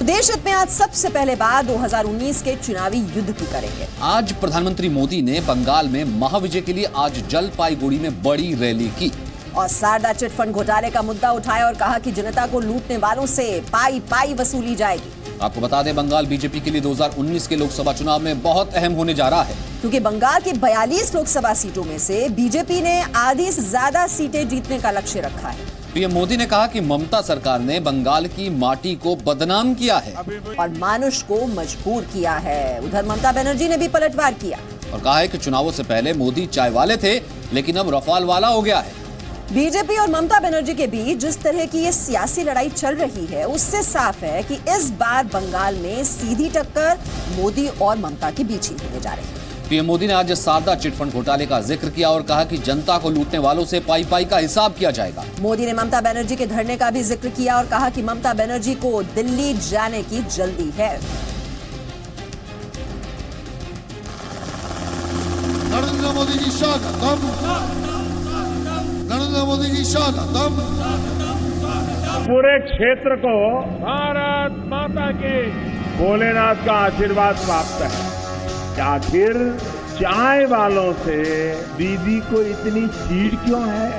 तो देश हित में आज सबसे पहले बात 2019 के चुनावी युद्ध की करेंगे। आज प्रधानमंत्री मोदी ने बंगाल में महाविजय के लिए आज जलपाईगुड़ी में बड़ी रैली की और शारदा चिट फंड घोटाले का मुद्दा उठाया और कहा कि जनता को लूटने वालों से पाई पाई वसूली जाएगी। आपको बता दें, बंगाल बीजेपी के लिए 2019 के लोकसभा चुनाव में बहुत अहम होने जा रहा है, क्योंकि बंगाल की 42 लोकसभा सीटों में से बीजेपी ने आधी से ज्यादा सीटें जीतने का लक्ष्य रखा है। पीएम मोदी ने कहा कि ममता सरकार ने बंगाल की माटी को बदनाम किया है और मानुष को मजबूर किया है। उधर ममता बनर्जी ने भी पलटवार किया और कहा है कि चुनावों से पहले मोदी चाय वाले थे, लेकिन अब रफाल वाला हो गया है। बीजेपी और ममता बनर्जी के बीच जिस तरह की ये सियासी लड़ाई चल रही है, उससे साफ है कि इस बार बंगाल में सीधी टक्कर मोदी और ममता के बीच ही होने जा रही है। पीएम मोदी ने आज शारदा चिट फंड घोटाले का जिक्र किया और कहा कि जनता को लूटने वालों से पाई पाई का हिसाब किया जाएगा। मोदी ने ममता बनर्जी के धरने का भी जिक्र किया और कहा कि ममता बनर्जी को दिल्ली जाने की जल्दी है। नरेंद्र मोदी जी स्वागतम, नरेंद्र मोदी जी स्वागतम। पूरे क्षेत्र को भारत माता के भोलेनाथ का आशीर्वाद प्राप्त है। आखिर चाय वालों से दीदी को इतनी चीड़ क्यों है?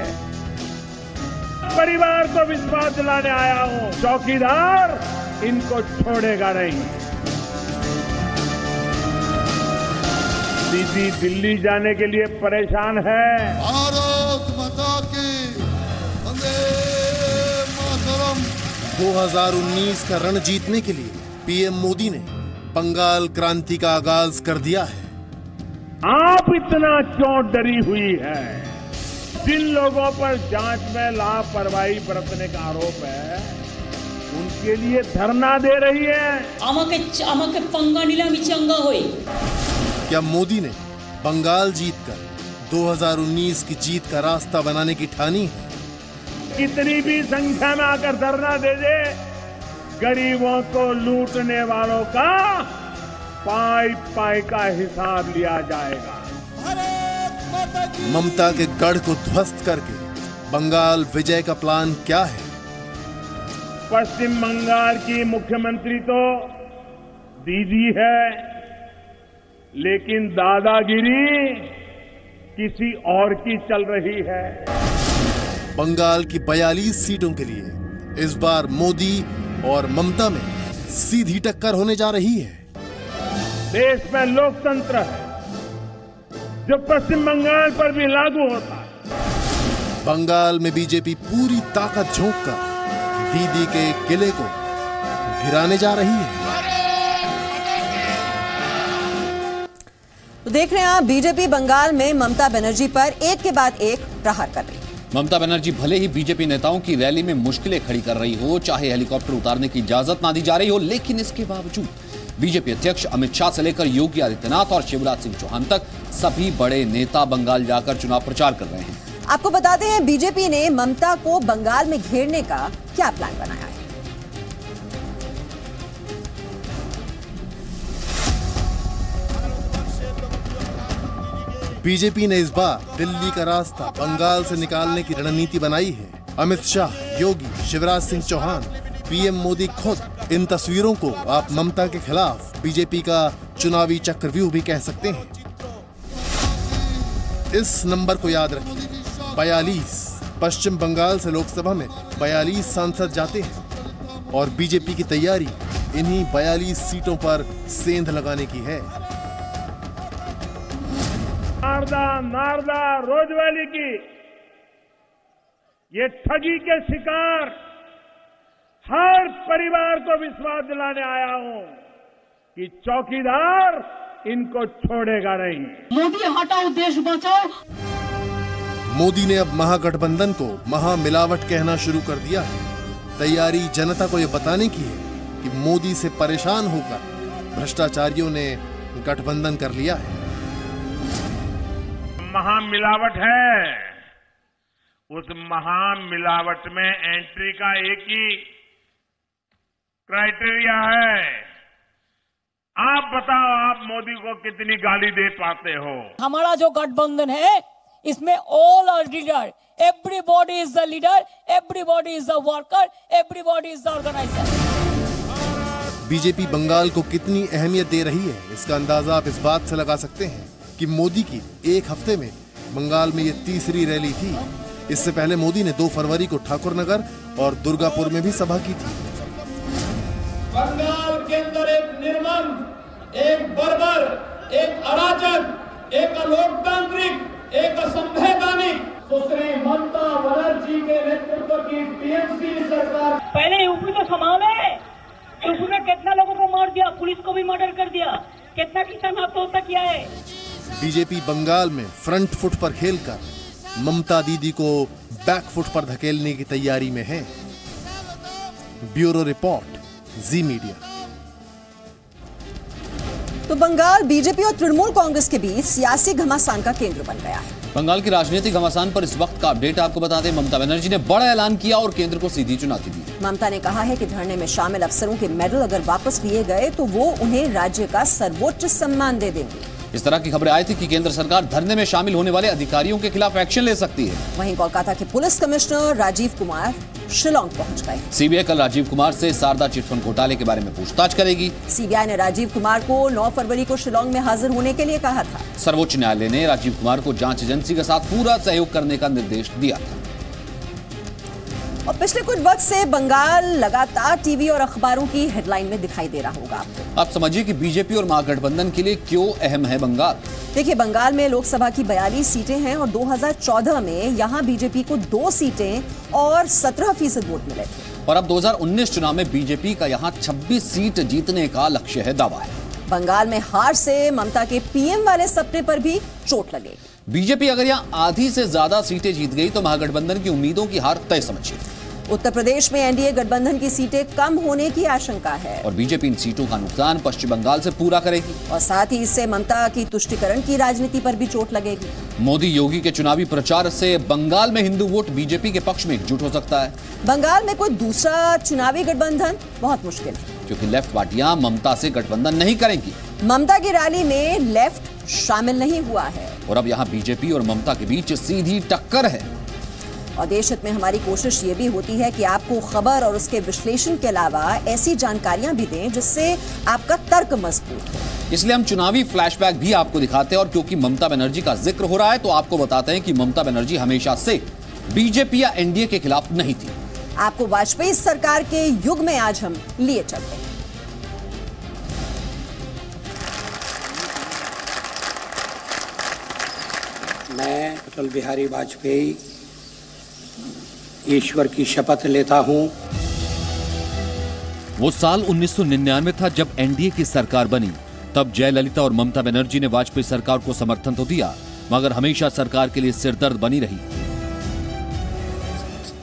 परिवार को विश्वास दिलाने आया हूं, चौकीदार इनको छोड़ेगा नहीं। दीदी दिल्ली जाने के लिए परेशान है। भारत माता की वंदे मातरम। 2019 का रण जीतने के लिए पीएम मोदी ने बंगाल क्रांति का आगाज कर दिया है। आप इतना क्यों डरी हुई है? जिन लोगों पर जांच में लापरवाही बरतने का आरोप है, उनके लिए धरना दे रही है। আমাকে पंगा নিলাম चंगा हुई। क्या मोदी ने बंगाल जीतकर 2019 की जीत का रास्ता बनाने की ठानी है? कितनी भी संख्या में आकर धरना दे दे, गरीबों को लूटने वालों का पाई पाई का हिसाब लिया जाएगा। ममता के गढ़ को ध्वस्त करके बंगाल विजय का प्लान क्या है? पश्चिम बंगाल की मुख्यमंत्री तो दीदी है, लेकिन दादागिरी किसी और की चल रही है। बंगाल की 42 सीटों के लिए इस बार मोदी और ममता में सीधी टक्कर होने जा रही है। देश में लोकतंत्र है जो पश्चिम बंगाल पर भी लागू होता है। बंगाल में बीजेपी पूरी ताकत झोंककर दीदी के किले को गिराने जा रही है। तो देख रहे हैं आप, बीजेपी बंगाल में ममता बनर्जी पर एक के बाद एक प्रहार कर रही है। ममता बनर्जी भले ही बीजेपी नेताओं की रैली में मुश्किलें खड़ी कर रही हो, चाहे हेलीकॉप्टर उतारने की इजाजत ना दी जा रही हो, लेकिन इसके बावजूद बीजेपी अध्यक्ष अमित शाह से लेकर योगी आदित्यनाथ और शिवराज सिंह चौहान तक सभी बड़े नेता बंगाल जाकर चुनाव प्रचार कर रहे हैं। आपको बताते हैं, बीजेपी ने ममता को बंगाल में घेरने का क्या प्लान बनाया है। बीजेपी ने इस बार दिल्ली का रास्ता बंगाल से निकालने की रणनीति बनाई है। अमित शाह, योगी, शिवराज सिंह चौहान, पीएम मोदी खुद, इन तस्वीरों को आप ममता के खिलाफ बीजेपी का चुनावी चक्रव्यूह भी कह सकते हैं। इस नंबर को याद रखिए, 42। पश्चिम बंगाल से लोकसभा में 42 सांसद जाते हैं और बीजेपी की तैयारी इन्हीं 42 सीटों पर सेंध लगाने की है। नारदा रोजवैली की ये ठगी के शिकार हर परिवार को विश्वास दिलाने आया हूं कि चौकीदार इनको छोड़ेगा नहीं। मोदी हटाओ, देश बचाओ। मोदी ने अब महागठबंधन को महामिलावट कहना शुरू कर दिया है। तैयारी जनता को यह बताने की है कि मोदी से परेशान होकर भ्रष्टाचारियों ने गठबंधन कर लिया है। महामिलावट है, उस महामिलावट में एंट्री का एक ही क्राइटेरिया है। आप बताओ, आप मोदी को कितनी गाली दे पाते हो? हमारा जो गठबंधन है, इसमें all are leader, everybody is the leader, everybody is the worker, everybody is the organiser. BJP Bengal को कितनी अहमियत दे रही है, इसका अंदाजा आप इस बात से लगा सकते हैं कि मोदी की एक हफ्ते में बंगाल में ये तीसरी रैली थी। इससे पहले मोदी ने 2 फरवरी को ठाकुरनगर और दुर्गापुर में भी सभा की थी। बंगाल के अंदर एक निर्मम, एक बर्बर, एक अराजक, एक अलोकतांत्रिक, एक असंवैधानिक सुश्री ममता बनर्जी के नेतृत्व की टीएमसी सरकार। पहले यूपी तो संभाले, यूपी में कितना लोगों को मार दिया, पुलिस को भी मर्डर कर दिया, कितना किसान आत्महत्या किया है। बीजेपी बंगाल में फ्रंट फुट पर खेलकर ममता दीदी को बैक फुट पर धकेलने की तैयारी में है। ब्यूरो रिपोर्ट, जी मीडिया। तो बंगाल बीजेपी और तृणमूल कांग्रेस के बीच सियासी घमासान का केंद्र बन गया है। बंगाल की राजनीतिक घमासान पर इस वक्त का अपडेट आपको बता दें। ममता बनर्जी ने बड़ा ऐलान किया और केंद्र को सीधी चुनौती दी। ममता ने कहा है कि धरने में शामिल अफसरों के मेडल अगर वापस लिए गए तो वो उन्हें राज्य का सर्वोच्च सम्मान दे देंगे। इस तरह की खबरें आई थी कि केंद्र सरकार धरने में शामिल होने वाले अधिकारियों के खिलाफ एक्शन ले सकती है। वहीं कोलकाता के पुलिस कमिश्नर राजीव कुमार शिलोंग पहुंच गए। सीबीआई कल राजीव कुमार से शारदा चिटफंड घोटाले के बारे में पूछताछ करेगी। सीबीआई ने राजीव कुमार को 9 फरवरी को शिलोंग में हाजिर होने के लिए कहा था। सर्वोच्च न्यायालय ने राजीव कुमार को जांच एजेंसी के साथ पूरा सहयोग करने का निर्देश दिया था। और पिछले कुछ वक्त से बंगाल लगातार टीवी और अखबारों की हेडलाइन में दिखाई दे रहा होगा आपको। आप समझिए कि बीजेपी और महागठबंधन के लिए क्यों अहम है बंगाल। देखिए, बंगाल में लोकसभा की 42 सीटें हैं और 2014 में यहां बीजेपी को 2 सीटें और 17% वोट मिले थे। और अब 2019 चुनाव में बीजेपी का यहां 26 सीट जीतने का लक्ष्य है, दावा है। बंगाल में हार से ममता के पीएम वाले सपने पर भी चोट लगेगी। बीजेपी अगर यहां आधी से ज्यादा सीटें जीत गई तो महागठबंधन की उम्मीदों की हार तय समझिए। उत्तर प्रदेश में एनडीए गठबंधन की सीटें कम होने की आशंका है और बीजेपी इन सीटों का नुकसान पश्चिम बंगाल से पूरा करेगी और साथ ही इससे ममता की तुष्टीकरण की राजनीति पर भी चोट लगेगी। मोदी योगी के चुनावी प्रचार से बंगाल में हिंदू वोट बीजेपी के पक्ष में एकजुट हो सकता है। बंगाल में कोई दूसरा चुनावी गठबंधन बहुत मुश्किल है क्योंकि लेफ्ट पार्टियां ममता से गठबंधन नहीं करेंगी। ममता की रैली में लेफ्ट शामिल नहीं हुआ है और अब यहाँ बीजेपी और ममता के बीच सीधी टक्कर है। और देश हित में हमारी कोशिश ये भी होती है कि आपको खबर और उसके विश्लेषण के अलावा ऐसी जानकारियां भी दें जिससे आपका तर्क मजबूत हो। इसलिए हम चुनावी फ्लैशबैक भी आपको दिखाते हैं और क्योंकि ममता बनर्जी का जिक्र हो रहा है तो आपको बताते हैं कि ममता बनर्जी हमेशा से बीजेपी या एनडीए के खिलाफ नहीं थी। आपको वाजपेयी सरकार के युग में आज हम लिए चलते हैं। मैं अटल बिहारी वाजपेयी ईश्वर की शपथ लेता हूं। वो साल 1999 था जब एनडीए की सरकार बनी। तब जयललिता और ममता बनर्जी ने वाजपेयी सरकार को समर्थन तो दिया मगर हमेशा सरकार के लिए सिरदर्द बनी रही।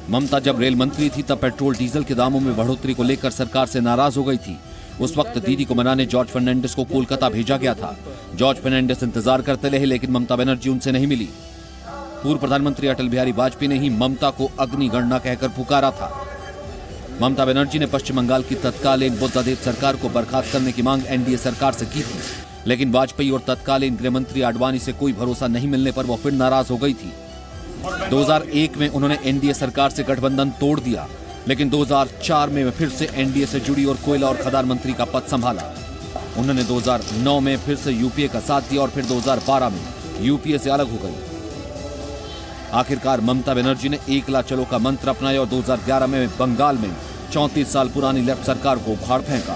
ममता जब रेल मंत्री थी तब पेट्रोल डीजल के दामों में बढ़ोतरी को लेकर सरकार से नाराज हो गई थी। उस वक्त दीदी को मनाने जॉर्ज फर्नांडिस को कोलकाता भेजा गया था। जॉर्ज फर्नांडिस इंतजार करते रहे लेकिन ममता बनर्जी उनसे नहीं मिली। पूर्व प्रधानमंत्री अटल बिहारी वाजपेयी ने ही ममता को अग्निगणना कहकर पुकारा था। ममता बनर्जी ने पश्चिम बंगाल की तत्कालीन बुद्धदेव सरकार को बर्खास्त करने की मांग एनडीए सरकार से की थी लेकिन वाजपेयी और तत्कालीन गृह मंत्री आडवाणी से कोई भरोसा नहीं मिलने पर वो फिर नाराज हो गई थी। 2001 में उन्होंने एनडीए सरकार से गठबंधन तोड़ दिया लेकिन 2004 में फिर से एनडीए से जुड़ी और कोयला और खदान मंत्री का पद संभाला। उन्होंने 2009 में फिर से यूपीए का साथ दिया और फिर 2012 में यूपीए से अलग हो गई। आखिरकार ममता बनर्जी ने एकला चलो का मंत्र अपनाया और 2011 में बंगाल में 34 साल पुरानी लेफ्ट सरकार को उखाड़ फेंका।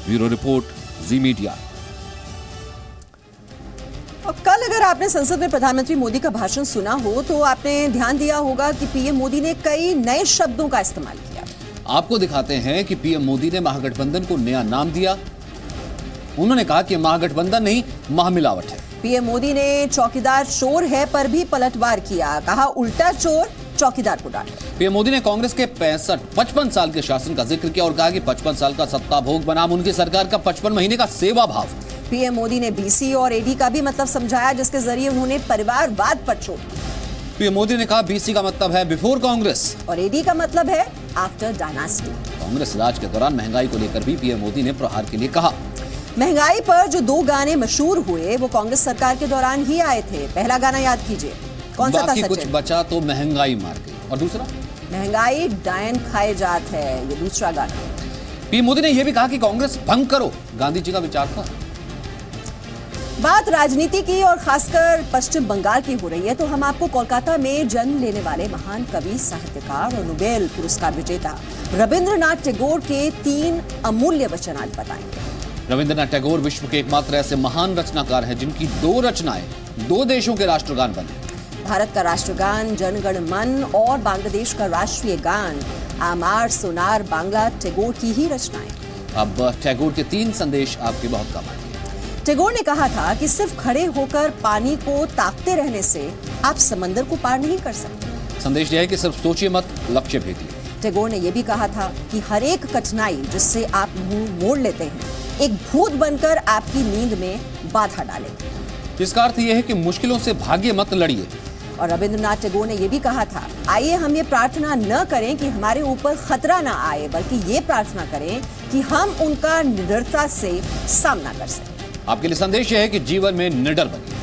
ब्यूरो रिपोर्ट, जी मीडिया। और कल अगर आपने संसद में प्रधानमंत्री मोदी का भाषण सुना हो तो आपने ध्यान दिया होगा कि पीएम मोदी ने कई नए शब्दों का इस्तेमाल किया। आपको दिखाते हैं कि पीएम मोदी ने महागठबंधन को नया नाम दिया। उन्होंने कहा कि महागठबंधन नहीं महामिलावट है। पीएम मोदी ने चौकीदार चोर है पर भी पलटवार किया, कहा उल्टा चोर चौकीदार को डांटे। पीएम मोदी ने कांग्रेस के 55 साल के शासन का जिक्र किया और कहा कि 55 साल का सत्ता भोग बनाम उनकी सरकार का 55 महीने का सेवा भाव। पीएम मोदी ने बीसी और एडी का भी मतलब समझाया जिसके जरिए उन्होंने परिवारवाद पर चोट की। पीएम मोदी ने कहा बीसी का मतलब है बिफोर कांग्रेस और एडी का मतलब है आफ्टर डायनास्टी। कांग्रेस राज के दौरान महंगाई को लेकर भी पीएम मोदी ने प्रहार के लिए कहा। महंगाई पर जो 2 गाने मशहूर हुए वो कांग्रेस सरकार के दौरान ही आए थे। पहला गाना याद कीजिए, कौन सा था सचिन? कुछ बचा तो महंगाई मार गई और दूसरा महंगाई डायन खाए जात है, ये दूसरा गाना। पीएम मोदी ने यह भी कहा कि कांग्रेस भंग करो गांधी जी का विचार था। बात राजनीति की और खासकर पश्चिम बंगाल की हो रही है तो हम आपको कोलकाता में जन्म लेने वाले महान कवि, साहित्यकार और नोबेल पुरस्कार विजेता रविंद्रनाथ टैगोर के 3 अमूल्य वचन आज बताएंगे। रविंद्रनाथ टैगोर विश्व के एकमात्र ऐसे महान रचनाकार हैं जिनकी 2 रचनाएं 2 देशों के राष्ट्रगान बने। भारत का राष्ट्रगान जन गण मन और बांग्लादेश का राष्ट्रीय गान आमार सोनार बांग्ला टैगोर की ही रचनाएं। अब टैगोर के 3 संदेश आपके बहुत काम आएंगे। टैगोर ने कहा था कि सिर्फ खड़े होकर पानी को ताकते रहने से आप समंदर को पार नहीं कर सकते। संदेश यह है कि सिर्फ सोचिए मत, लक्ष्य भेदिए। टैगोर ने यह भी कहा था कि हर एक कठिनाई जिससे आप मुंह मोड़ लेते हैं एक भूत बनकर आपकी नींद में बाधा डालेगी। इसका अर्थ यह है कि मुश्किलों से भागिए मत, लड़िए। और रविंद्रनाथ टैगोर ने यह भी कहा था, आइए हम ये प्रार्थना न करें कि हमारे ऊपर खतरा ना आए, बल्कि ये प्रार्थना करें कि हम उनका निडरता से सामना कर सकें। आपके लिए संदेश यह है कि जीवन में निडर बनिए।